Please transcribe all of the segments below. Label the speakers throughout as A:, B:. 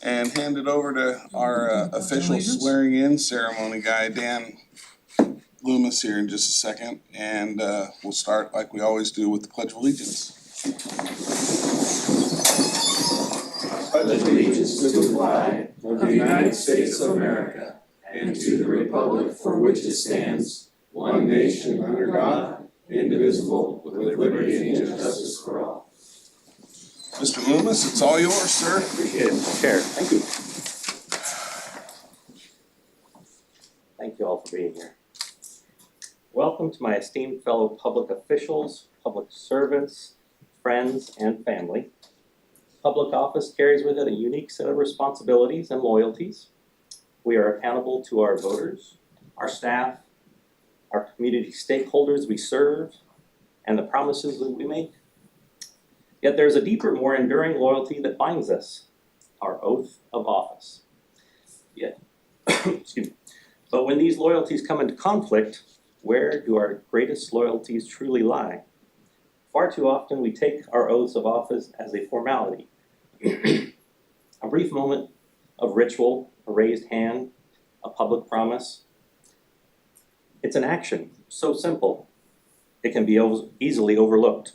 A: and hand it over to our official swearing in ceremony guy, Dan Loomis, here in just a second. And we'll start like we always do with the Pledge of Allegiance.
B: Pledge allegiance to the flag of the United States of America and to the republic for which it stands, one nation under God, indivisible, with liberty and justice for all.
A: Mr. Loomis, it's all yours, sir.
C: Appreciate it, Mr. Chair. Thank you. Thank you all for being here. Welcome to my esteemed fellow public officials, public servants, friends, and family. Public office carries with it a unique set of responsibilities and loyalties. We are accountable to our voters, our staff, our community stakeholders we serve, and the promises that we make. Yet there's a deeper, more enduring loyalty that binds us, our oath of office. Excuse me. But when these loyalties come into conflict, where do our greatest loyalties truly lie? Far too often we take our oaths of office as a formality. A brief moment of ritual, a raised hand, a public promise. It's an action, so simple, it can be easily overlooked.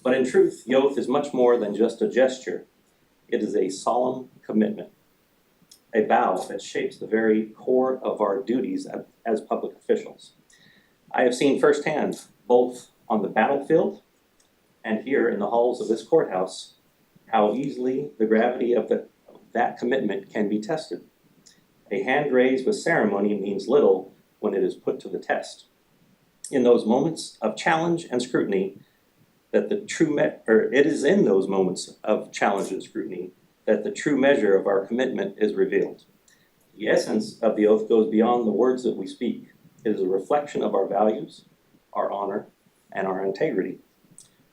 C: But in truth, the oath is much more than just a gesture. It is a solemn commitment, a vow that shapes the very core of our duties as public officials. I have seen firsthand, both on the battlefield and here in the halls of this courthouse, how easily the gravity of that commitment can be tested. A hand raised with ceremony means little when it is put to the test. In those moments of challenge and scrutiny, it is in those moments of challenge and scrutiny that the true measure of our commitment is revealed. The essence of the oath goes beyond the words that we speak. It is a reflection of our values, our honor, and our integrity.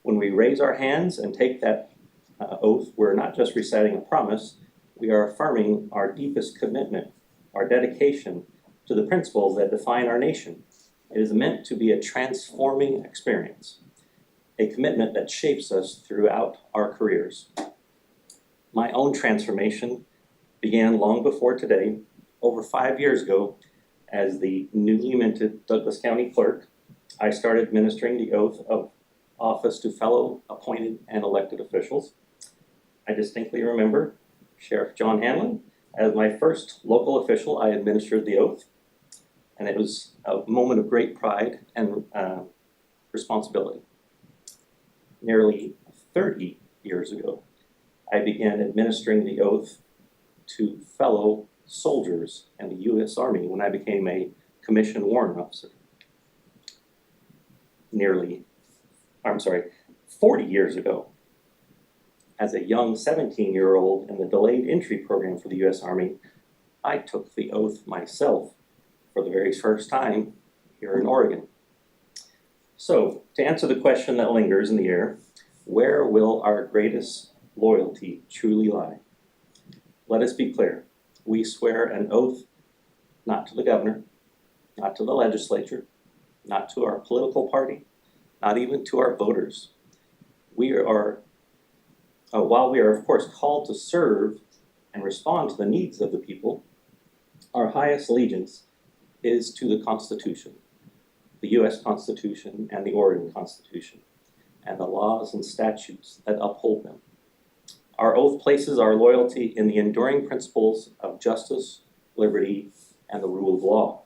C: When we raise our hands and take that oath, we're not just reciting a promise, we are affirming our deepest commitment, our dedication to the principles that define our nation. It is meant to be a transforming experience, a commitment that shapes us throughout our careers. My own transformation began long before today, over 5 years ago. As the newly minted Douglas County Clerk, I started administering the oath of office to fellow appointed and elected officials. I distinctly remember Sheriff John Hanlon as my first local official. I administered the oath, and it was a moment of great pride and responsibility. Nearly 30 years ago, I began administering the oath to fellow soldiers in the U.S. Army when I became a commissioned warrant officer. 40 years ago, as a young 17-year-old in the delayed entry program for the U.S. Army, I took the oath myself for the very first time here in Oregon. So, to answer the question that lingers in the air, where will our greatest loyalty truly lie? Let us be clear. We swear an oath not to the governor, not to the legislature, not to our political party, not even to our voters. While we are of course called to serve and respond to the needs of the people, our highest allegiance is to the Constitution, the U.S. Constitution and the Oregon Constitution, and the laws and statutes that uphold them. Our oath places our loyalty in the enduring principles of justice, liberty, and the rule of law.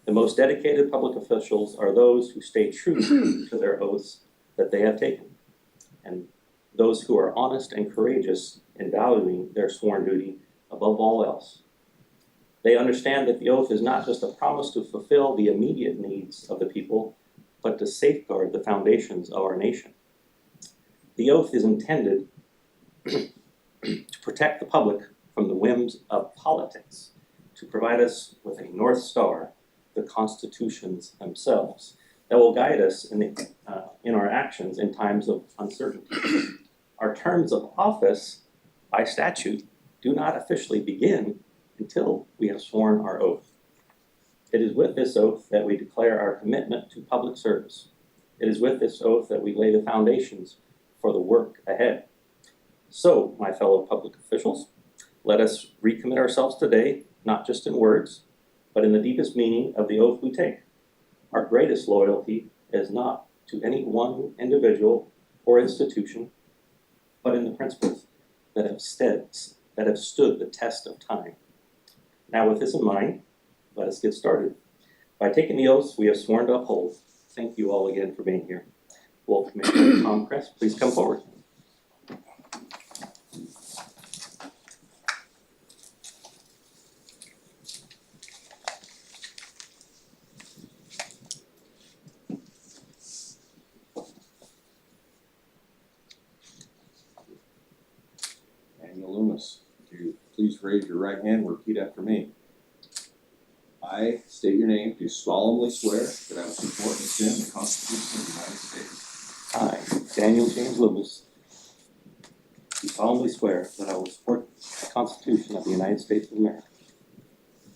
C: The most dedicated public officials are those who stay true to their oaths that they have taken, and those who are honest and courageous in valuing their sworn duty above all else. They understand that the oath is not just a promise to fulfill the immediate needs of the people, but to safeguard the foundations of our nation. The oath is intended to protect the public from the whims of politics, to provide us with a North Star, the constitutions themselves, that will guide us in our actions in times of uncertainty. Our terms of office, by statute, do not officially begin until we have sworn our oath. It is with this oath that we declare our commitment to public service. It is with this oath that we lay the foundations for the work ahead. So, my fellow public officials, Let us recommit ourselves today, not just in words, but in the deepest meaning of the oath we take. Our greatest loyalty is not to any one individual or institution, but in the principles that have stood the test of time. Now, with this in mind, let us get started. By taking the oaths we have sworn to uphold, thank you all again for being here. Wolf Commissioner Tom Kress, please come forward.
B: Daniel Loomis, would you please raise your right hand and repeat after me? I state your name, do solemnly swear that I will support and defend the Constitution of the United States
C: I, Daniel James Loomis, do solemnly swear that I will support the Constitution of the United States of America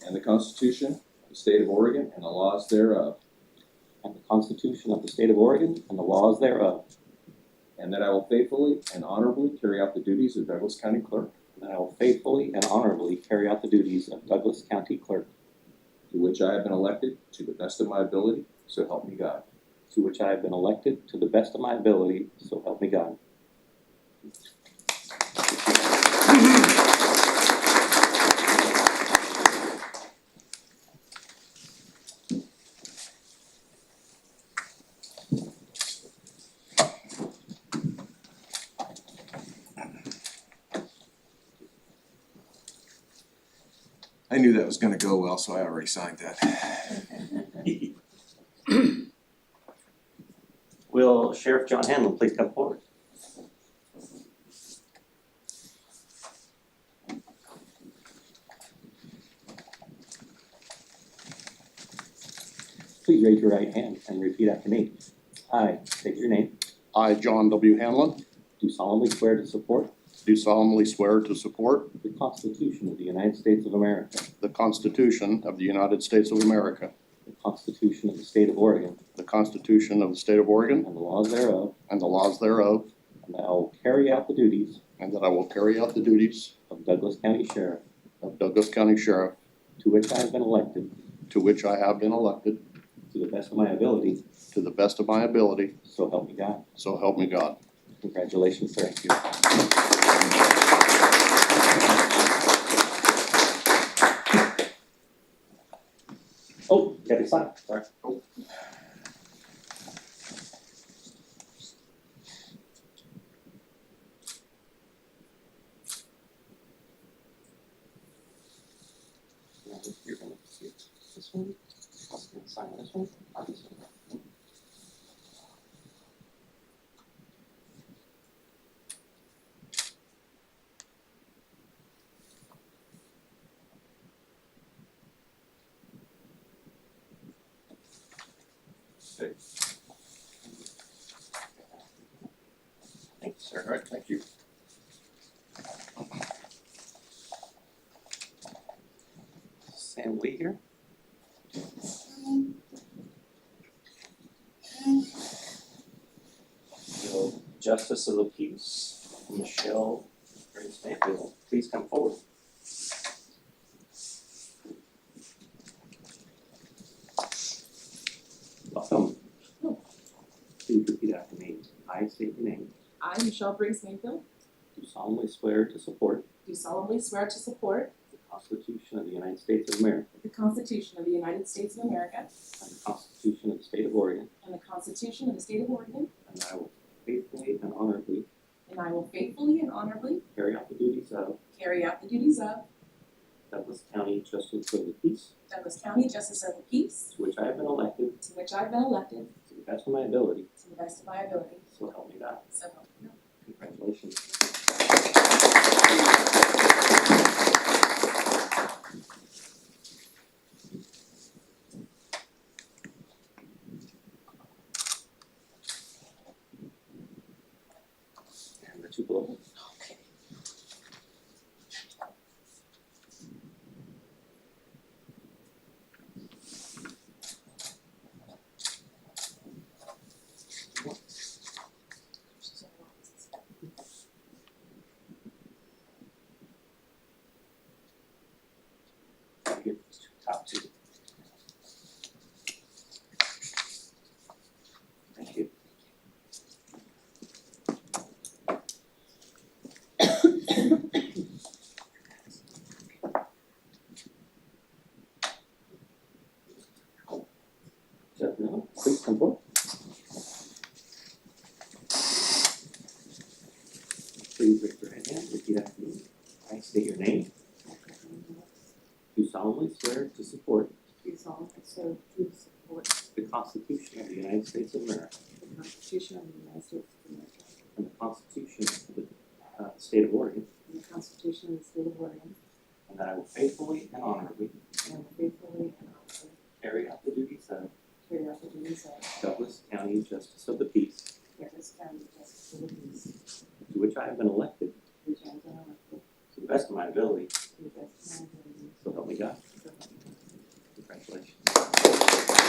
B: and the Constitution of the State of Oregon and the laws thereof,
C: and the Constitution of the State of Oregon and the laws thereof,
B: and that I will faithfully and honorably carry out the duties of Douglas County Clerk,
C: and that I will faithfully and honorably carry out the duties of Douglas County Clerk,
B: to which I have been elected to the best of my ability, so help me God.
C: to which I have been elected to the best of my ability, so help me God.
B: I knew that was gonna go well, so I already signed that.
C: Will Sheriff John Hanlon please come forward? Please raise your right hand and repeat after me. I state your name,
D: I, John W. Hanlon,
C: do solemnly swear to support
D: do solemnly swear to support
C: the Constitution of the United States of America,
D: the Constitution of the United States of America,
C: the Constitution of the State of Oregon,
D: the Constitution of the State of Oregon,
C: and the laws thereof,
D: and the laws thereof,
C: and that I will carry out the duties
D: and that I will carry out the duties
C: of Douglas County Sheriff,
D: of Douglas County Sheriff,
C: to which I have been elected
D: to which I have been elected
C: to the best of my ability,
D: to the best of my ability,
C: so help me God.
D: so help me God.
C: Congratulations, sir.
D: Thank you.
C: Oh, you gotta sign, sorry. You're gonna see this one, I'm gonna sign this one, I'll just sign that. Thanks, sir.
B: All right, thank you.
C: Sam Lee here. So, Justice of the Peace, Michelle Grace Mayfield, please come forward. Welcome. Please repeat after me. I state your name.
E: I, Michelle Briggs Mayfield,
C: Do solemnly swear to support
E: do solemnly swear to support
C: the Constitution of the United States of America
E: the Constitution of the United States of America
C: and the Constitution of the State of Oregon,
E: and the Constitution of the State of Oregon,
C: and I will faithfully and honorably
E: and I will faithfully and honorably
C: carry out the duties of
E: carry out the duties of
C: Douglas County Justice of the Peace,
E: Douglas County Justice of the Peace,
C: to which I have been elected
E: to which I've been elected
C: to the best of my ability,
E: to the best of my ability,
C: so help me God.
E: so help me God.
C: Congratulations. And the two below.
E: Okay.
C: Constitution of the United States of America
F: the Constitution of the United States of America,
C: and the Constitution of the State of Oregon,
F: and the Constitution of the State of Oregon,
C: and that I will faithfully and honorably
F: and will faithfully and honestly
C: carry out the duties of
F: carry out the duties of
C: Douglas County Justice of the Peace,
F: Douglas County Justice of the Peace,
C: to which I have been elected
F: which I have been elected
C: to the best of my ability,
F: to the best of my ability,
C: so help me God.
F: so help me God.
C: Congratulations.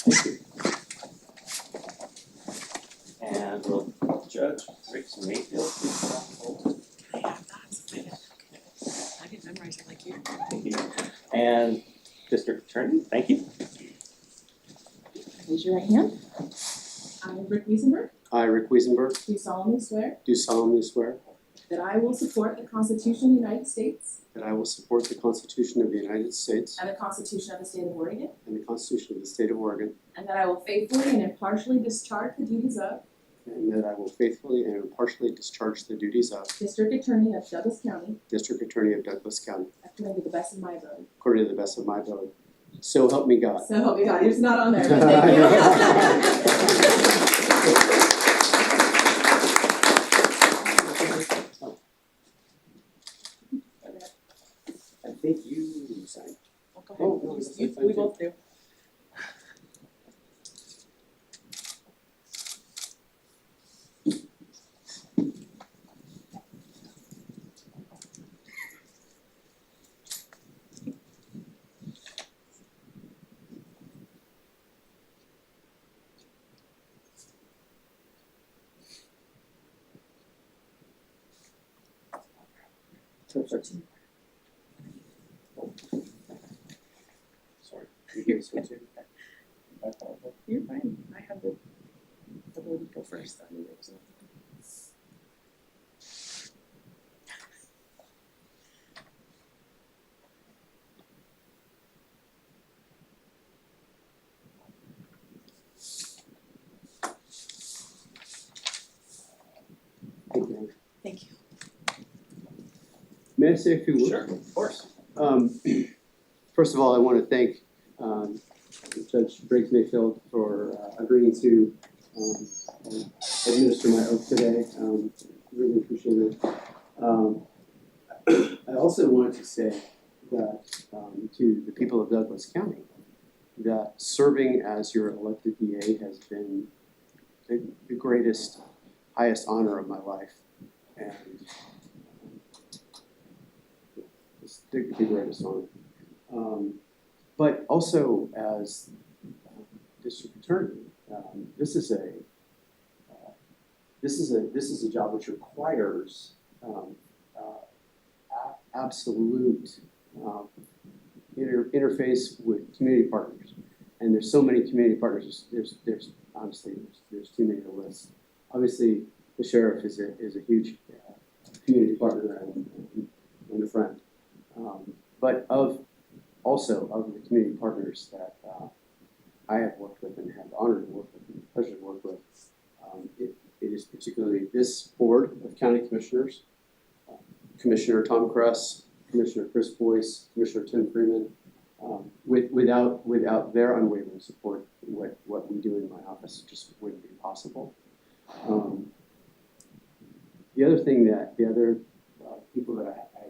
C: Thank you. And will Judge Rick Mayfield please come forward?
F: I have that. I didn't memorize it like you.
C: Thank you. And District Attorney, thank you.
E: Raise your right hand. I, Rick Wiesenberg,
G: I, Rick Wiesenberg,
E: do solemnly swear
G: do solemnly swear
E: that I will support the Constitution of the United States
G: that I will support the Constitution of the United States
E: and the Constitution of the State of Oregon,
G: and the Constitution of the State of Oregon,
E: and that I will faithfully and impartially discharge the duties of
G: and that I will faithfully and impartially discharge the duties of
E: District Attorney of Douglas County
G: District Attorney of Douglas County
E: according to the best of my ability.
G: according to the best of my ability. So help me God.
E: So help me God, it's not on there, but thank you.
G: I think you signed.
F: Go
G: Oh, no,
F: ahead.
G: that's
F: You-
G: fine
F: we
G: too.
F: both do.
G: Sorry. You gave us one too?
F: You're fine. I have the ability to go first. I knew there was nothing.
G: Thank you.
F: Thank you.
G: May I say a few words?
C: Sure, of course.
G: First of all, I want to thank Judge Briggs Mayfield for agreeing to administer my oath today. Really appreciate it. I also wanted to say that to the people of Douglas County, that serving as your elected DA has been the greatest, highest honor of my life. And it's the greatest honor. But also as district attorney, this is a job which requires absolute interface with community partners. And there's so many community partners. There's honestly there's too many to list. Obviously, the sheriff is a huge community partner and a friend. But also of the community partners that I have worked with and had the honor to work with and the pleasure to work with, it is particularly this board of county commissioners, Commissioner Tom Kress, Commissioner Chris Boyce, Commissioner Tim Freeman. Without their unwavering support, what we do in my office just wouldn't be possible. The other people that I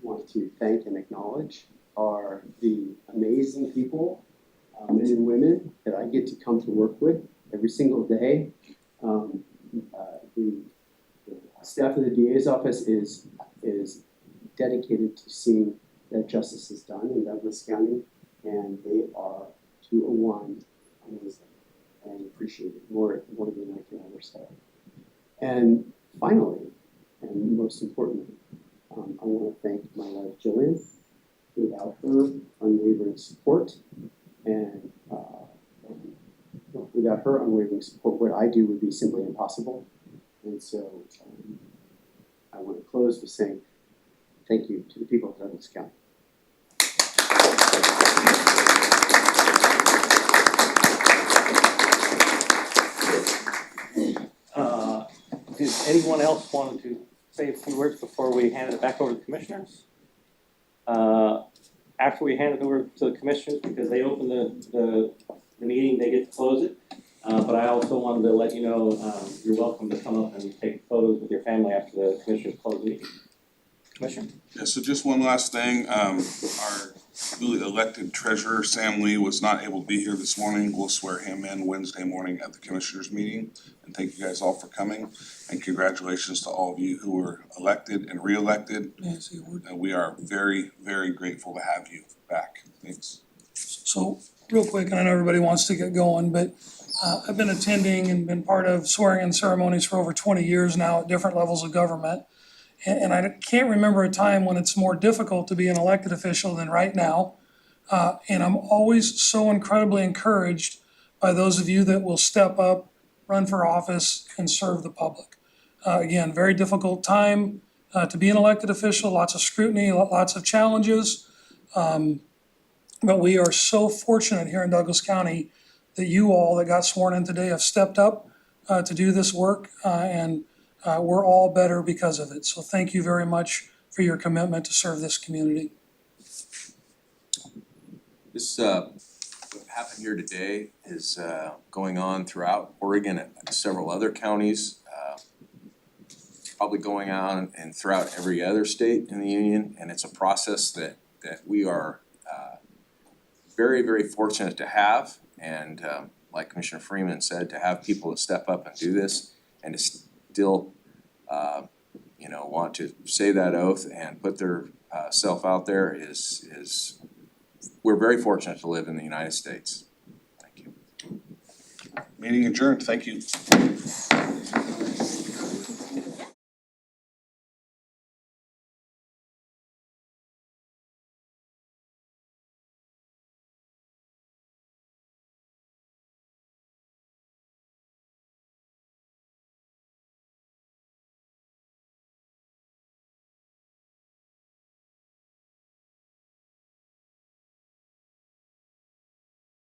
G: want to thank and acknowledge are the amazing people, men and women that I get to come to work with every single day. The staff of the DA's office is dedicated to seeing that justice is done in Douglas County, and they are to a one amazing and appreciated more than I can ever say. And finally, and most importantly, I want to thank my wife Jillian. Without her unwavering support and without her unwavering support, what I do would be simply impossible. And so I want to close with saying thank you to the people of Douglas County.
C: Does anyone else want to say a few words before we hand it back over to the commissioners? After we hand it over to the commissioners, because they open the meeting, they get to close it. But I also wanted to let you know, you're welcome to come up and take photos with your family after the commissioners close the meeting. Commissioner?
A: Yeah, so just one last thing, our newly elected treasurer, Sam Lee, was not able to be here this morning. We'll swear him in Wednesday morning at the commissioners meeting. And thank you guys all for coming, and congratulations to all of you who were elected and re-elected. And we are very, very grateful to have you back. Thanks.
H: So real quick, and I know everybody wants to get going, but I've been attending and been part of swearing-in ceremonies for over 20 years now at different levels of government. And I can't remember a time when it's more difficult to be an elected official than right now. And I'm always so incredibly encouraged by those of you that will step up, run for office, and serve the public. Again, very difficult time to be an elected official, lots of scrutiny, lots of challenges. But we are so fortunate here in Douglas County that you all that got sworn in today have stepped up to do this work, and we're all better because of it. So thank you very much for your commitment to serve this community.
B: This, what happened here today is going on throughout Oregon and several other counties. Probably going on and throughout every other state in the union, and it's a process that we are very, very fortunate to have. And like Commissioner Freeman said, to have people to step up and do this and to still want to say that oath and put their self out there is we're very fortunate to live in the United States. Thank you.
A: Meeting adjourned. Thank you.